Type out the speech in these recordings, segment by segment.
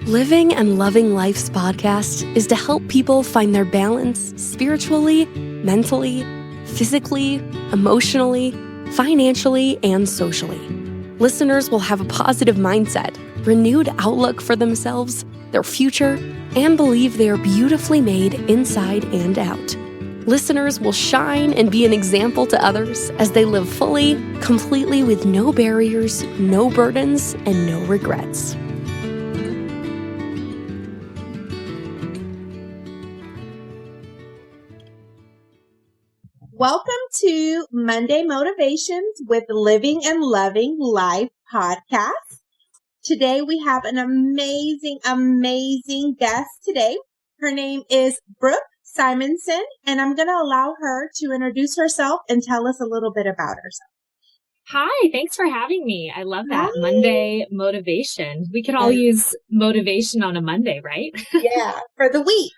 Living and Loving Life's podcast is to help people find their balance spiritually, mentally, physically, emotionally, financially, and socially. Listeners will have a positive mindset, renewed outlook for themselves, their future, and believe they are beautifully made inside and out. Listeners will shine and be an example to others as they live fully, completely with no barriers, no burdens, and no regrets. Welcome to Monday Motivations with Living and Loving Life podcast. Today we have an amazing guest today. Her name is Brooke Simoson, and I'm going to allow her to introduce herself and tell us a little bit about herself. Hi, thanks for having me. I love that. Hi. Monday motivation. We could all use motivation on a Monday, right? Yeah, for the week.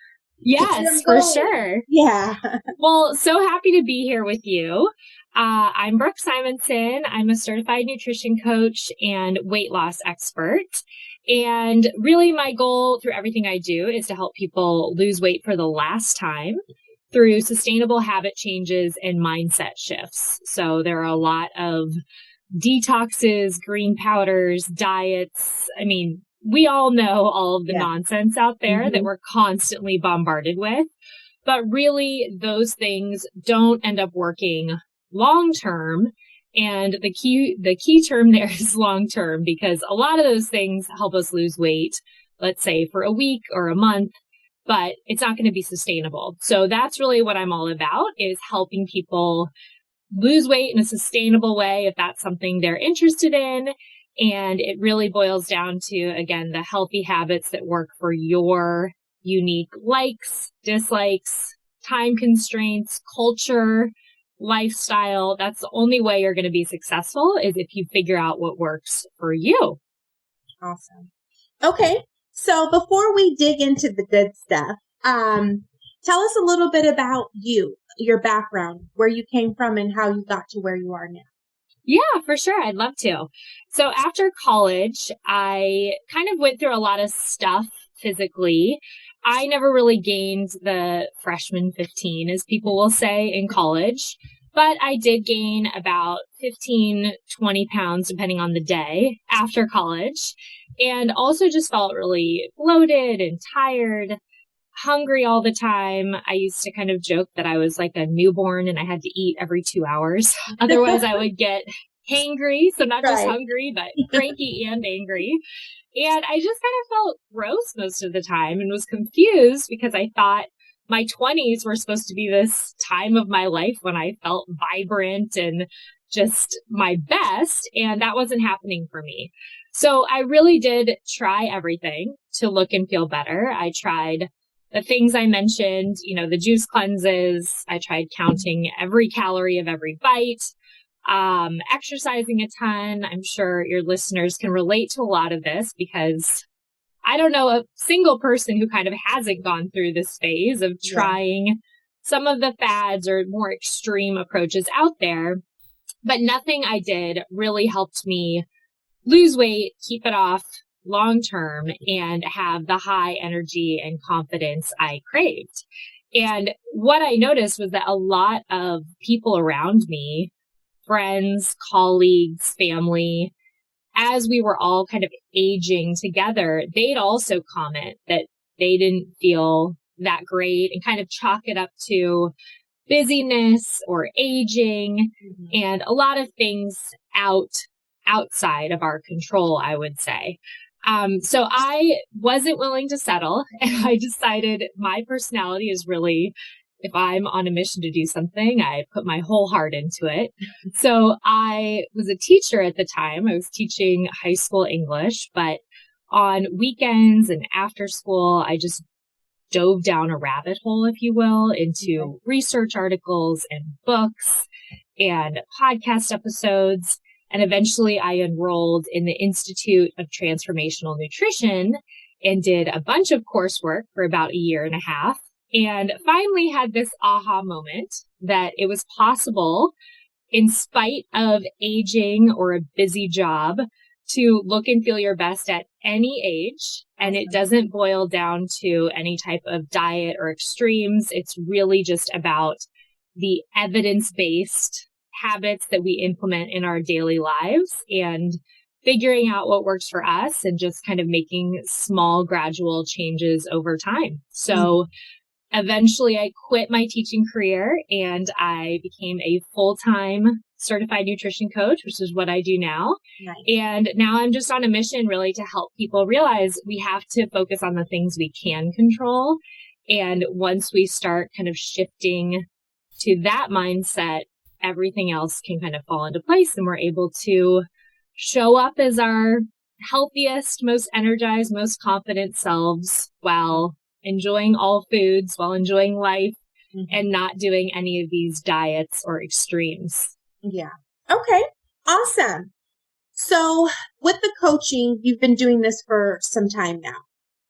Yes, for sure. Yeah. Well, so happy to be here with you. I'm Brooke Simoson. I'm a certified nutrition coach and weight loss expert. And really my goal through everything I do is to help people lose weight for the last time through sustainable habit changes and mindset shifts. So there are a lot of detoxes, green powders, diets. I mean, we all know all of the nonsense out there that we're constantly bombarded with, but really those things don't end up working long term. And the key term there is long term, because a lot of those things help us lose weight, let's say for a week or a month, but it's not going to be sustainable. So that's really what I'm all about, is helping people lose weight in a sustainable way if that's something they're interested in. And it really boils down to, again, the healthy habits that work for your unique likes, dislikes, time constraints, culture, lifestyle. That's the only way you're going to be successful, is if you figure out what works for you. Awesome. Okay. So before we dig into the good stuff, tell us a little bit about you, your background, where you came from and how you got to where you are now. Yeah, for sure. I'd love to. So after college, I kind of went through a lot of stuff physically. I never really gained the freshman 15, as people will say, in college, but I did gain about 15, 20 pounds, depending on the day, after college, and also just felt really bloated and tired, hungry all the time. I used to kind of joke that I was like a newborn and I had to eat every 2 hours. Otherwise, I would get hangry. So not just hungry, but cranky and angry. And I just kind of felt gross most of the time and was confused, because I thought my 20s were supposed to be this time of my life when I felt vibrant and just my best. And that wasn't happening for me. So I really did try everything to look and feel better. I tried the things I mentioned, the juice cleanses. I tried counting every calorie of every bite, exercising a ton. I'm sure your listeners can relate to a lot of this, because I don't know a single person who kind of hasn't gone through this phase of trying some of the fads or more extreme approaches out there. But nothing I did really helped me lose weight, keep it off long term, and have the high energy and confidence I craved. And what I noticed was that a lot of people around me, friends, colleagues, family, as we were all kind of aging together, they'd also comment that they didn't feel that great and kind of chalk it up to busyness or aging and a lot of things outside of our control, I would say. So I wasn't willing to settle, and I decided my personality is really, if I'm on a mission to do something, I put my whole heart into it. So I was a teacher at the time. I was teaching high school English, but on weekends and after school, I just dove down a rabbit hole, if you will, into research articles and books and podcast episodes. And eventually I enrolled in the Institute of Transformational Nutrition and did a bunch of coursework for about a year and a half, and finally had this aha moment that it was possible, in spite of aging or a busy job, to look and feel your best at any age. And it doesn't boil down to any type of diet or extremes. It's really just about the evidence-based habits that we implement in our daily lives and figuring out what works for us and just kind of making small gradual changes over time. So eventually I quit my teaching career and I became a full-time certified nutrition coach, which is what I do now. Nice. And now I'm just on a mission really to help people realize we have to focus on the things we can control. And once we start kind of shifting to that mindset, everything else can kind of fall into place and we're able to show up as our healthiest, most energized, most confident selves while enjoying all foods, while enjoying life and not doing any of these diets or extremes. Yeah. Okay. Awesome. So with the coaching, you've been doing this for some time now.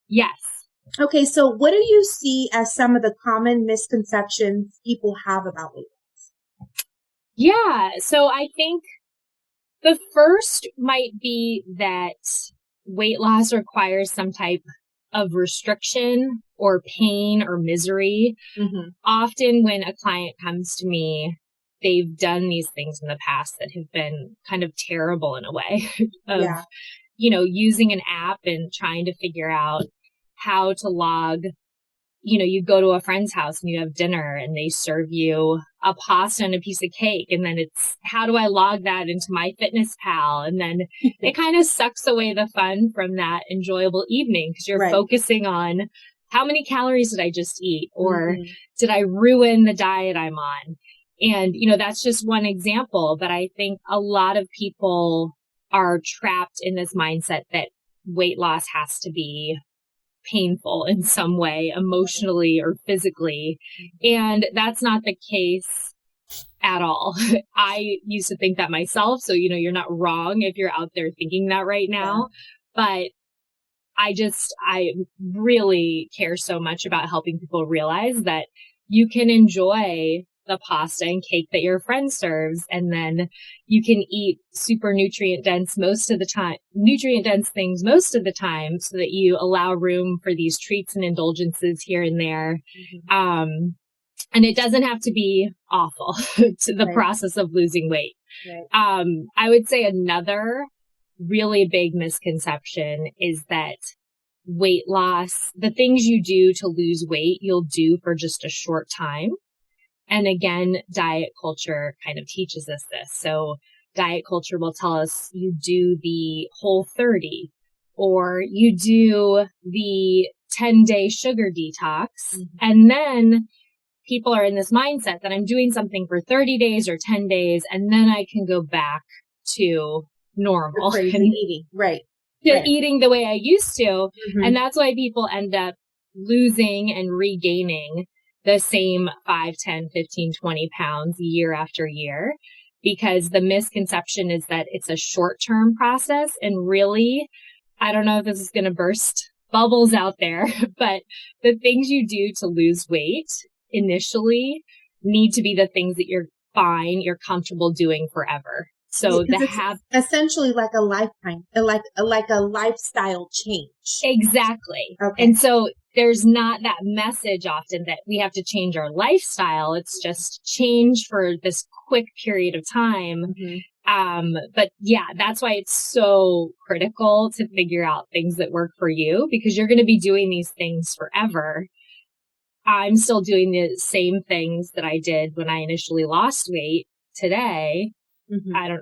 Yes. Okay. So what do you see as some of the common misconceptions people have about weight loss? Yeah. So I think the first might be that weight loss requires some type of restriction or pain or misery. Often when a client comes to me, they've done these things in the past that have been kind of terrible in a way of, using an app and trying to figure out how to log. You go to a friend's house and you have dinner and they serve you a pasta and a piece of cake. And then it's, how do I log that into my fitness pal? And then it kind of sucks away the fun from that enjoyable evening because you're focusing on how many calories did I just eat? Or did I ruin the diet I'm on? And, that's just one example. But I think a lot of people are trapped in this mindset that weight loss has to be painful in some way, emotionally or physically. And that's not the case at all. I used to think that myself. So, you're not wrong if you're out there thinking that right now. But I really care so much about helping people realize that you can enjoy the pasta and cake that your friend serves. And then you can eat super nutrient dense things most of the time so that you allow room for these treats and indulgences here and there. And it doesn't have to be awful to the process of losing weight. I would say another really big misconception is that weight loss, the things you do to lose weight, you'll do for just a short time. And again, diet culture kind of teaches us this. So diet culture will tell us you do the Whole30 or you do the 10-day sugar detox. And then people are in this mindset that I'm doing something for 30 days or 10 days, and then I can go back to normal. Crazy eating. Eating the way I used to. And that's why people end up losing and regaining the same 5, 10, 15, 20 pounds year after year, because the misconception is that it's a short-term process. And really, I don't know if this is going to burst bubbles out there, but the things you do to lose weight initially need to be the things that you're comfortable doing forever. So essentially like a lifetime, like a lifestyle change. Exactly. Okay. And so there's not that message often that we have to change our lifestyle. It's just change for this quick period of time. But yeah, that's why it's so critical to figure out things that work for you, because you're going to be doing these things forever. I'm still doing the same things that I did when I initially lost weight today. I don't,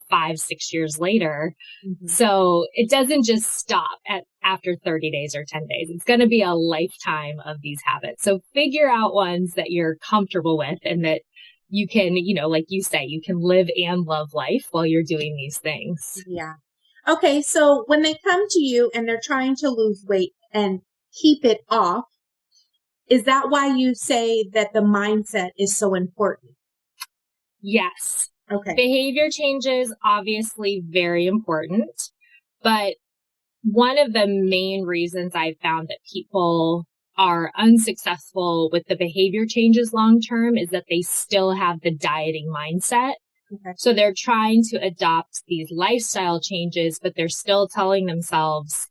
5, 6 years later. So it doesn't just stop after 30 days or 10 days. It's going to be a lifetime of these habits. So figure out ones that you're comfortable with and that you can, like you say, you can live and love life while you're doing these things. Yeah. Okay. So when they come to you and they're trying to lose weight and keep it off, is that why you say that the mindset is so important? Yes. Okay. Behavior changes, obviously very important, but one of the main reasons I've found that people are unsuccessful with the behavior changes long term is that they still have the dieting mindset Okay. So they're trying to adopt these lifestyle changes, but they're still telling themselves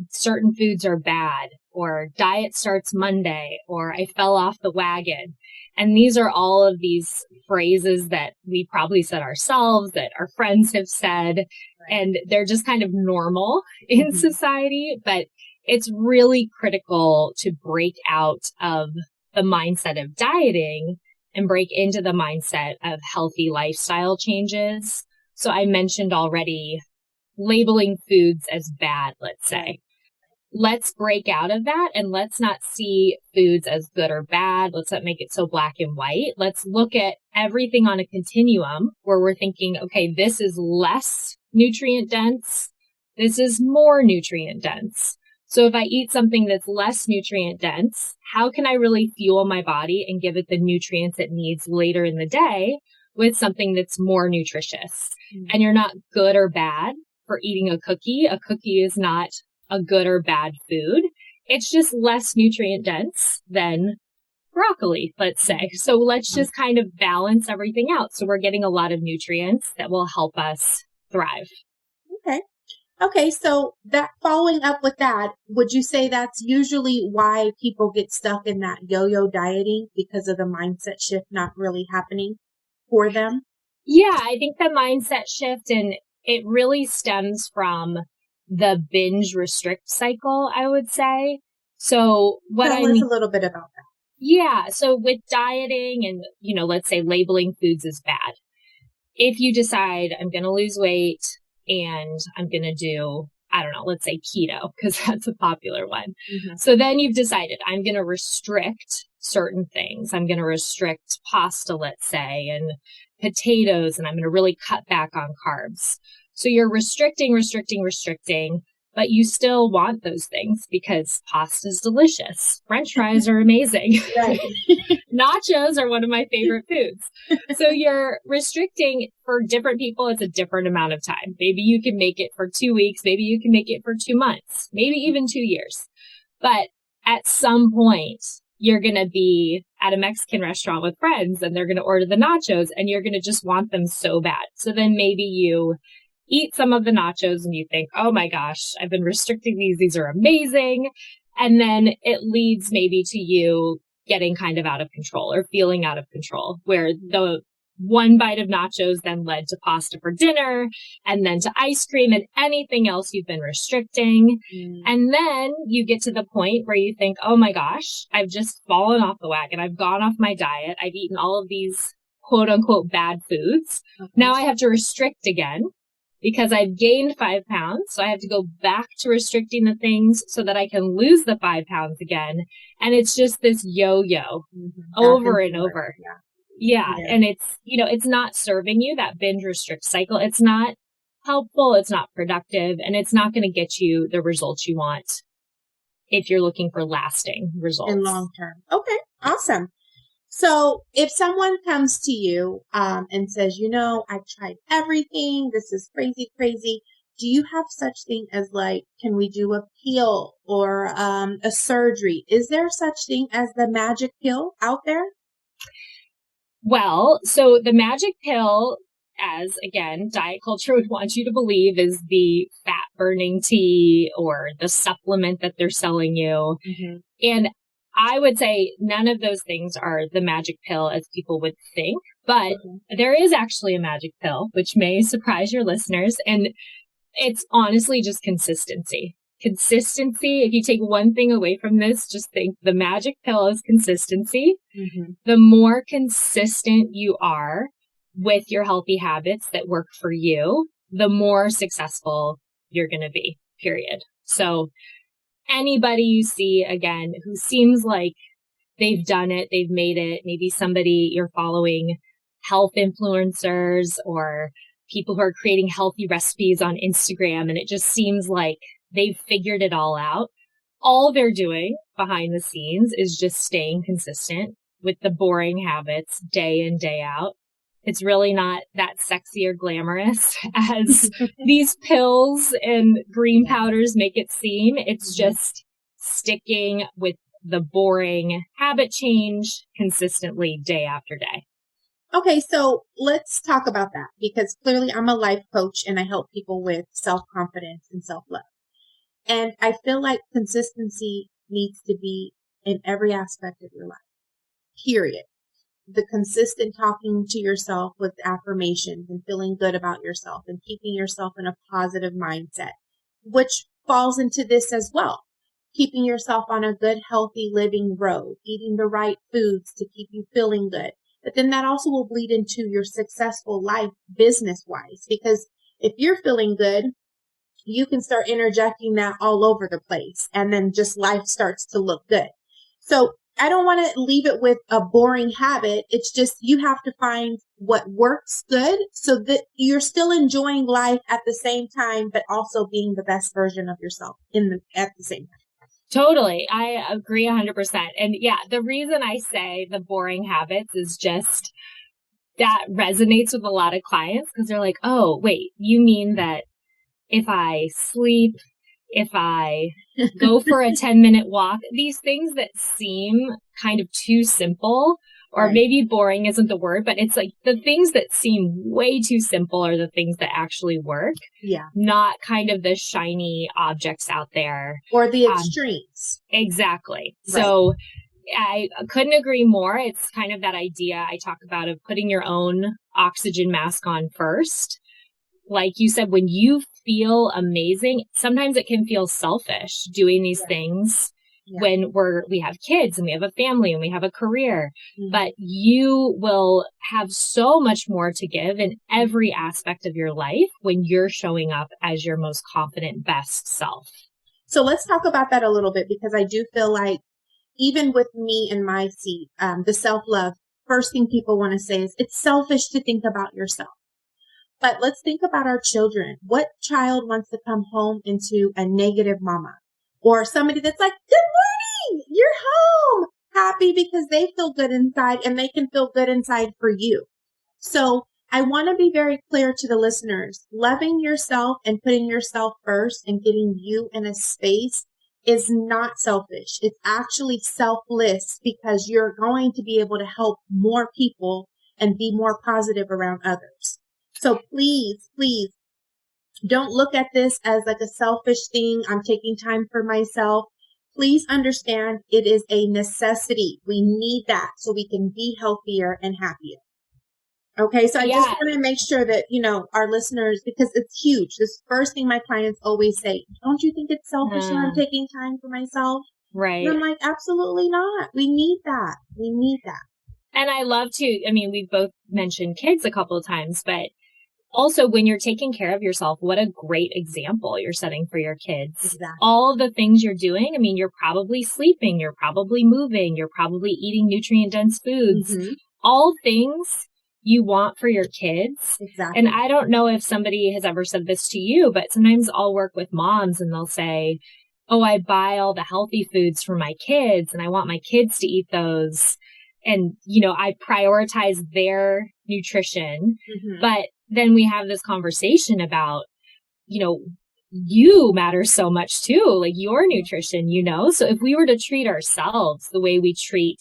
certain foods are bad, or diet starts Monday, or I fell off the wagon. And these are all of these phrases that we probably said ourselves, that our friends have said, and they're just kind of normal in society. But it's really critical to break out of the mindset of dieting and break into the mindset of healthy lifestyle changes. So I mentioned already labeling foods as bad, let's say. Let's break out of that and let's not see foods as good or bad. Let's not make it so black and white. Let's look at everything on a continuum where we're thinking, okay, this is less nutrient dense. This is more nutrient dense. So if I eat something that's less nutrient dense, how can I really fuel my body and give it the nutrients it needs later in the day with something that's more nutritious? And you're not good or bad for eating a cookie. A cookie is not a good or bad food. It's just less nutrient dense than broccoli, let's say. So let's just kind of balance everything out. So we're getting a lot of nutrients that will help us thrive. Okay. Okay. So that following up with that, would you say that's usually why people get stuck in that yo-yo dieting because of the mindset shift not really happening for them? Yeah, I think the mindset shift, and it really stems from the binge restrict cycle, I would say. So what Tell us a little bit about that. Yeah. So with dieting and, let's say labeling foods as bad. If you decide I'm going to lose weight and I'm going to do, I don't know, let's say keto, because that's a popular one. So then you've decided I'm going to restrict certain things. I'm going to restrict pasta, let's say, and potatoes, and I'm going to really cut back on carbs. So you're restricting, but you still want those things because pasta's delicious. French fries are amazing. Right. Nachos are one of my favorite foods. So you're restricting. For different people, it's a different amount of time. Maybe you can make it for 2 weeks. Maybe you can make it for 2 months, maybe even 2 years. But at some point, you're going to be at a Mexican restaurant with friends and they're going to order the nachos and you're going to just want them so bad. So then maybe you eat some of the nachos and you think, oh my gosh, I've been restricting these. These are amazing. And then it leads maybe to you getting kind of out of control or feeling out of control, where the one bite of nachos then led to pasta for dinner and then to ice cream and anything else you've been restricting. And then you get to the point where you think, oh my gosh, I've just fallen off the wagon. I've gone off my diet. I've eaten all of these quote unquote bad foods. Now I have to restrict again because I've gained 5 pounds. So I have to go back to restricting the things so that I can lose the 5 pounds again. And it's just this yo-yo over and over. Yeah. And it's, it's not serving you, that binge restrict cycle. It's not helpful. It's not productive, and it's not going to get you the results you want if you're looking for lasting results. In long term. Okay. Awesome. So if someone comes to you, and says, I've tried everything. This is crazy. Do you have such thing as can we do a peel or, a surgery? Is there such thing as the magic pill out there? Well, so the magic pill, as again, diet culture would want you to believe, is the fat burning tea or the supplement that they're selling you. And I would say none of those things are the magic pill as people would think, but there is actually a magic pill, which may surprise your listeners. And it's honestly just consistency. If you take one thing away from this, just think the magic pill is consistency. The more consistent you are with your healthy habits that work for you, the more successful you're going to be, period. So anybody you see, again, who seems like they've done it, they've made it, maybe somebody you're following, health influencers or people who are creating healthy recipes on Instagram, and it just seems like they've figured it all out. All they're doing behind the scenes is just staying consistent with the boring habits day in, day out. It's really not that sexy or glamorous as these pills and green powders make it seem. It's just sticking with the boring habit change consistently day after day. Okay, so let's talk about that because clearly I'm a life coach and I help people with self-confidence and self-love. And I feel like consistency needs to be in every aspect of your life, period. The consistent talking to yourself with affirmations and feeling good about yourself and keeping yourself in a positive mindset, which falls into this as well. Keeping yourself on a good, healthy living road, eating the right foods to keep you feeling good. But then that also will bleed into your successful life business-wise, because if you're feeling good, you can start interjecting that all over the place, and then just life starts to look good. So I don't want to leave it with a boring habit. It's just you have to find what works good so that you're still enjoying life at the same time, but also being the best version of yourself at the same time. Totally. I agree 100%. And yeah, the reason I say the boring habits is just that resonates with a lot of clients because they're like, oh, wait, you mean that if I sleep, if I go for a 10-minute walk, these things that seem kind of too simple, or Right. maybe boring isn't the word, but it's like the things that seem way too simple are the things that actually work. Yeah. Not kind of the shiny objects out there. Or the extremes. Exactly. Right. So I couldn't agree more. It's kind of that idea I talk about of putting your own oxygen mask on first. Like you said, when you feel amazing, sometimes it can feel selfish doing these things when we have kids and we have a family and we have a career, but you will have so much more to give in every aspect of your life when you're showing up as your most confident, best self. So let's talk about that a little bit, because I do feel like even with me in my seat, the self-love, first thing people want to say is it's selfish to think about yourself. But let's think about our children. What child wants to come home into a negative mama? Or somebody that's like, good morning, you're home. Happy because they feel good inside and they can feel good inside for you. So I want to be very clear to the listeners. Loving yourself and putting yourself first and getting you in a space is not selfish. It's actually selfless because you're going to be able to help more people and be more positive around others. So please, please don't look at this as like a selfish thing. I'm taking time for myself. Please understand it is a necessity. We need that so we can be healthier and happier. Okay. So I just want to make sure that, our listeners, because it's huge. This first thing my clients always say, don't you think it's selfish when I'm taking time for myself? Right. And I'm like, absolutely not. We need that. We need that. And I love to, we've both mentioned kids a couple of times, but also when you're taking care of yourself, what a great example you're setting for your kids. Exactly. All the things you're doing. You're probably sleeping, you're probably moving, you're probably eating nutrient dense foods, all things you want for your kids. Exactly. And I don't know if somebody has ever said this to you, but sometimes I'll work with moms and they'll say, oh, I buy all the healthy foods for my kids and I want my kids to eat those. And, I prioritize their nutrition, but then we have this conversation about, you matter so much too, like your nutrition, So if we were to treat ourselves the way we treat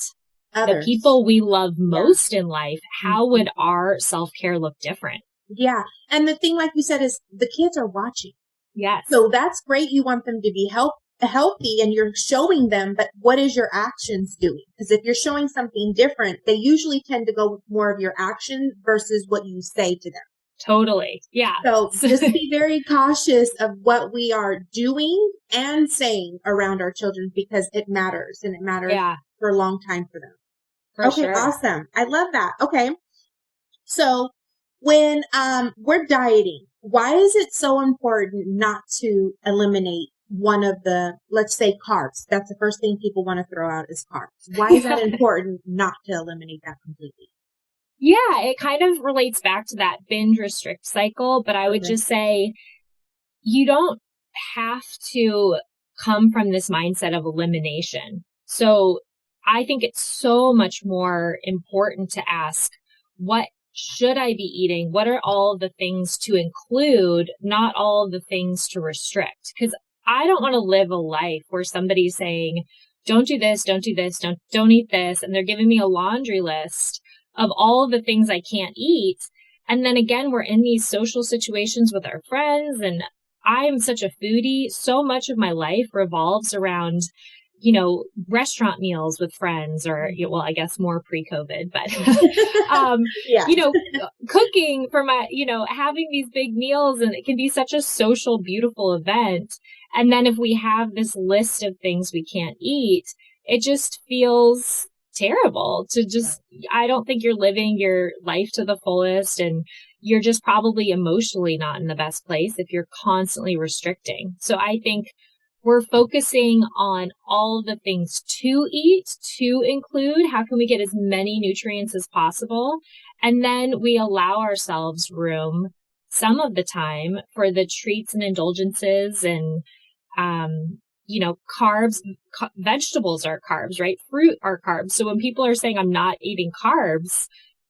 others, the people we love most in life, how would our self-care look different? Yeah. And the thing, like you said, is the kids are watching. Yes. So that's great. You want them to be healthy and you're showing them, but what is your actions doing? Because if you're showing something different, they usually tend to go with more of your action versus what you say to them. Totally. Yeah. So just be very cautious of what we are doing and saying around our children because it matters and it matters for a long time for them. Okay. Sure. Awesome. I love that. Okay. So when we're dieting, why is it so important not to eliminate one of the, let's say, carbs? That's the first thing people want to throw out is carbs. Why is that important not to eliminate that completely? Yeah, it kind of relates back to that binge restrict cycle, but I would just say you don't have to come from this mindset of elimination. So I think it's so much more important to ask, what should I be eating? What are all the things to include, not all the things to restrict? Because I don't want to live a life where somebody's saying, don't do this, don't do this, don't eat this. And they're giving me a laundry list of all of the things I can't eat. And then again, we're in these social situations with our friends, and I am such a foodie. So much of my life revolves around, restaurant meals with friends, or, well, I guess more pre-COVID, but, Yeah. cooking for having these big meals, and it can be such a social, beautiful event. And then if we have this list of things we can't eat, it just feels terrible to I don't think you're living your life to the fullest, and you're just probably emotionally not in the best place if you're constantly restricting. So I think we're focusing on all of the things to eat, to include. How can we get as many nutrients as possible? And then we allow ourselves room some of the time for the treats and indulgences and, carbs, vegetables are carbs, right? Fruit are carbs. So when people are saying I'm not eating carbs,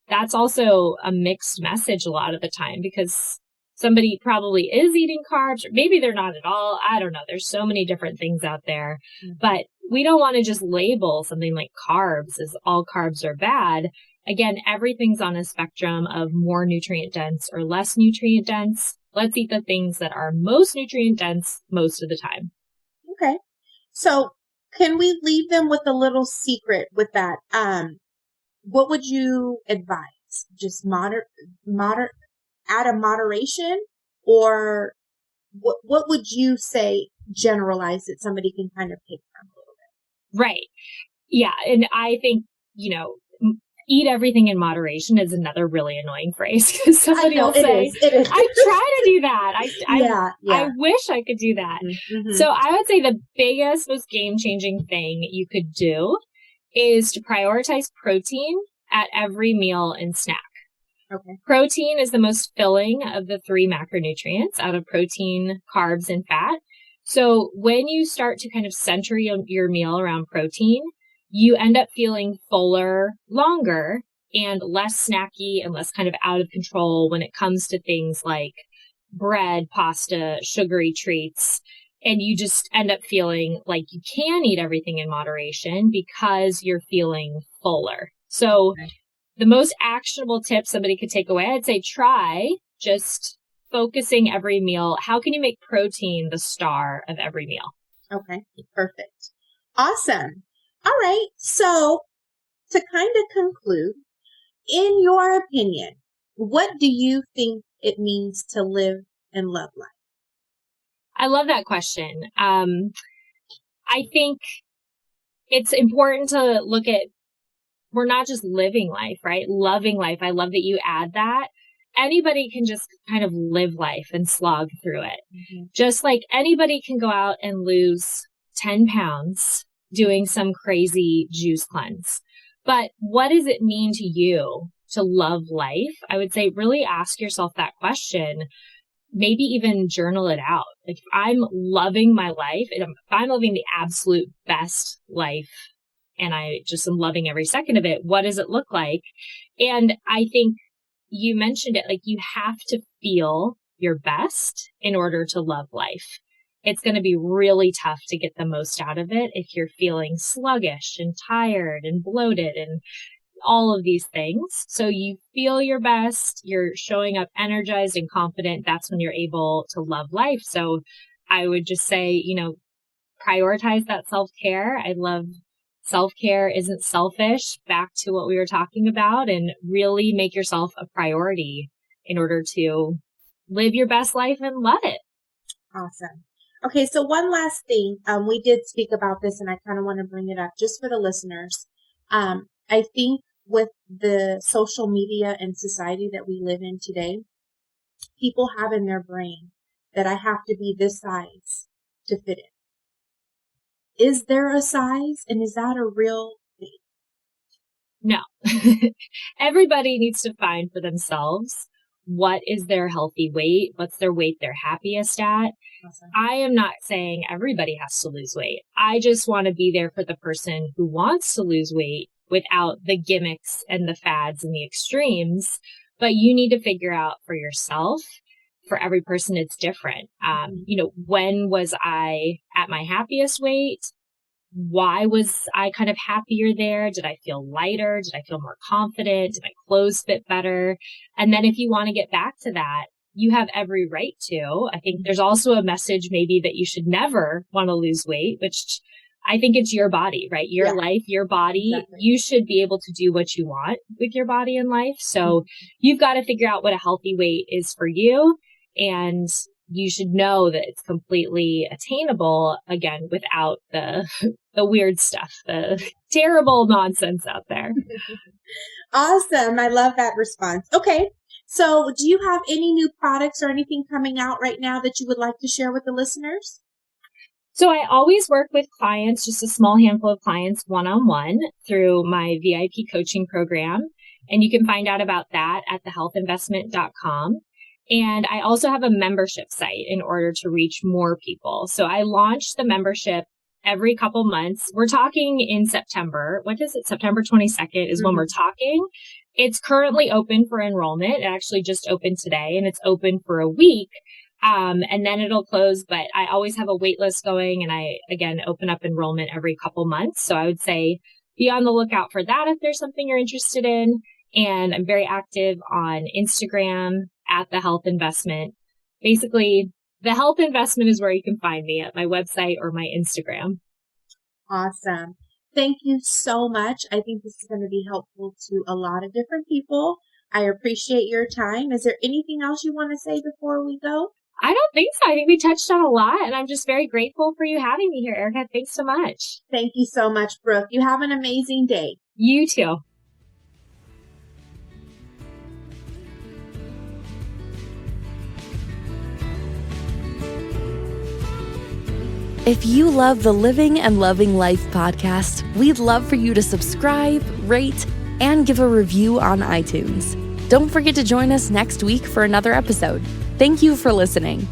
that's also a mixed message a lot of the time, because somebody probably is eating carbs, or maybe they're not at all. I don't know. There's so many different things out there, but we don't want to just label something like carbs as all carbs are bad. Again, everything's on a spectrum of more nutrient dense or less nutrient dense. Let's eat the things that are most nutrient dense most of the time. Okay. So can we leave them with a little secret with that? What would you advise? Just out of moderation, or what would you say generalize that somebody can kind of take from a little bit? Right. Yeah. And I think, eat everything in moderation is another really annoying phrase, because somebody will say, it is. I try to do that. I wish I could do that. Mm-hmm. So I would say the biggest, most game-changing thing you could do is to prioritize protein at every meal and snack. Okay. Protein is the most filling of the 3 macronutrients out of protein, carbs, and fat. So when you start to kind of center your meal around protein, you end up feeling fuller longer and less snacky and less kind of out of control when it comes to things like bread, pasta, sugary treats. And you just end up feeling like you can eat everything in moderation because you're feeling fuller. So the most actionable tip somebody could take away, I'd say try just focusing every meal. How can you make protein the star of every meal? Okay, perfect. Awesome. All right. So to kind of conclude, in your opinion, what do you think it means to live and love life? I love that question. I think it's important to look at, we're not just living life, right? Loving life. I love that you add that. Anybody can just kind of live life and slog through it. Mm-hmm. Just like anybody can go out and lose 10 pounds doing some crazy juice cleanse. But what does it mean to you to love life? I would say really ask yourself that question. Maybe even journal it out. Like, if I'm loving my life, if I'm living the absolute best life and I just am loving every second of it, what does it look like? And I think you mentioned it, like, you have to feel your best in order to love life. It's going to be really tough to get the most out of it if you're feeling sluggish and tired and bloated and all of these things. So you feel your best, you're showing up energized and confident. That's when you're able to love life. So I would just say, prioritize that self-care. I love self-care isn't selfish, back to what we were talking about, and really make yourself a priority in order to live your best life and love it. Awesome. Okay, so one last thing. We did speak about this, and I kind of want to bring it up just for the listeners. I think with the social media and society that we live in today, people have in their brain that I have to be this size to fit in. Is there a size, and is that a real thing? No. Everybody needs to find for themselves what is their healthy weight, what's their weight they're happiest at. Awesome. I am not saying everybody has to lose weight. I just want to be there for the person who wants to lose weight without the gimmicks and the fads and the extremes. But you need to figure out for yourself. For every person, it's different. When was I at my happiest weight? why was I kind of happier there? Did I feel lighter? Did I feel more confident? Did my clothes fit better? And then if you want to get back to that, you have every right to. I think there's also a message maybe that you should never want to lose weight, which I think it's your body, right? Your life, your body. Exactly. You should be able to do what you want with your body and life. So you've got to figure out what a healthy weight is for you. And you should know that it's completely attainable, again, without the weird stuff, the terrible nonsense out there. Awesome. I love that response. Okay. So do you have any new products or anything coming out right now that you would like to share with the listeners? So I always work with clients, just a small handful of clients one-on-one through my VIP coaching program. And you can find out about that at thehealthinvestment.com. And I also have a membership site in order to reach more people. So I launched the membership every couple months. We're talking in September. What is it? September 22nd is when we're talking. It's currently open for enrollment. It actually just opened today, and it's open for a week. And then it'll close, but I always have a wait list going, and I, again, open up enrollment every couple months. So I would say be on the lookout for that if there's something you're interested in. And I'm very active on Instagram at The Health Investment. Basically, The Health Investment is where you can find me, at my website or my Instagram. Awesome. Thank you so much. I think this is going to be helpful to a lot of different people. I appreciate your time. Is there anything else you want to say before we go? I don't think so. I think we touched on a lot, and I'm just very grateful for you having me here, Erica. Thanks so much. Thank you so much, Brooke. You have an amazing day. You too. If you love the Living and Loving Life podcast, we'd love for you to subscribe, rate, and give a review on iTunes. Don't forget to join us next week for another episode. Thank you for listening.